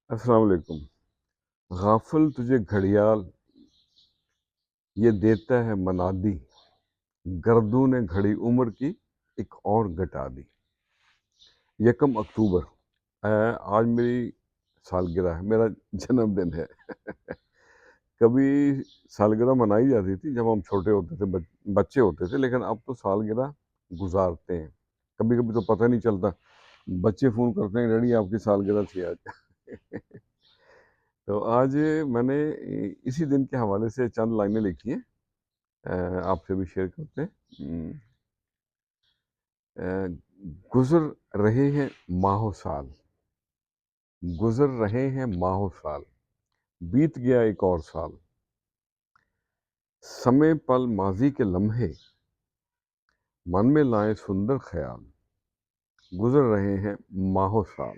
السلام علیکم۔ غافل تجھے گھڑیال یہ دیتا ہے منادی، گردوں نے گھڑی عمر کی ایک اور گٹا دی۔ 1 اکتوبر آج میری سالگرہ ہے، میرا جنم دن ہے۔ کبھی سالگرہ منائی جاتی تھی جب ہم چھوٹے ہوتے تھے، بچے ہوتے تھے، لیکن اب تو سالگرہ گزارتے ہیں۔ کبھی کبھی تو پتہ نہیں چلتا، بچے فون کرتے ہیں ڈیڈی آپ کی سالگرہ تھی آج۔ تو آج میں نے اسی دن کے حوالے سے چند لائنیں لکھی ہیں، آپ سے بھی شیئر کرتے ہیں۔ گزر رہے ہیں ماہ و سال، گزر رہے ہیں ماہ و سال، بیت گیا ایک اور سال، سمے پل ماضی کے لمحے من میں لائے سندر خیال، گزر رہے ہیں ماہ و سال،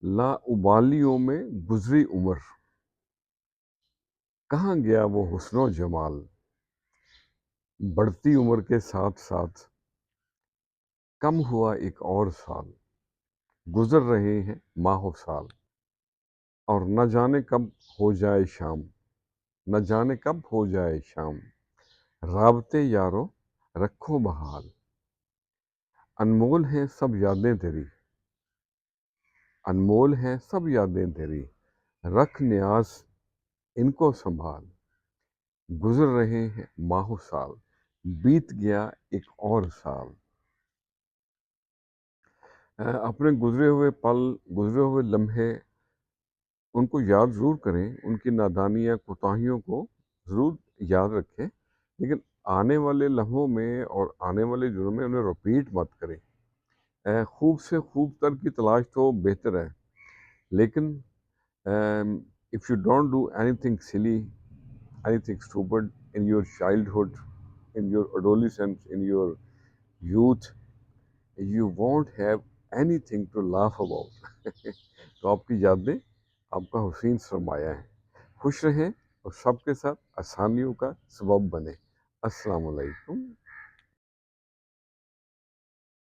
لا ابالیوں میں گزری عمر، کہاں گیا وہ حسن و جمال، بڑھتی عمر کے ساتھ ساتھ کم ہوا ایک اور سال، گزر رہے ہیں ماہ و سال، اور نہ جانے کب ہو جائے شام، نہ جانے کب ہو جائے شام، رابطے یارو رکھو بحال، انمول ہیں سب یادیں تیری، انمول ہیں سب یادیں تیری، رکھ نیاز ان کو سنبھال، گزر رہے ہیں ماہ و سال، بیت گیا ایک اور سال۔ اپنے گزرے ہوئے پل، گزرے ہوئے لمحے، ان کو یاد ضرور کریں، ان کی نادانیاں، کوتاہیوں کو ضرور یاد رکھیں، لیکن آنے والے لمحوں میں اور آنے والے دنوں میں انہیں رپیٹ مت کریں۔ خوب سے خوب تر کی تلاش تو بہتر ہے، لیکن if you don't do anything silly, anything stupid in your childhood, in your adolescence, in your youth, you won't have anything to laugh about۔ تو آپ کی یادیں آپ کا حسین سرمایہ ہے۔ خوش رہیں اور سب کے ساتھ آسانیوں کا سبب بنے۔ السلام علیکم۔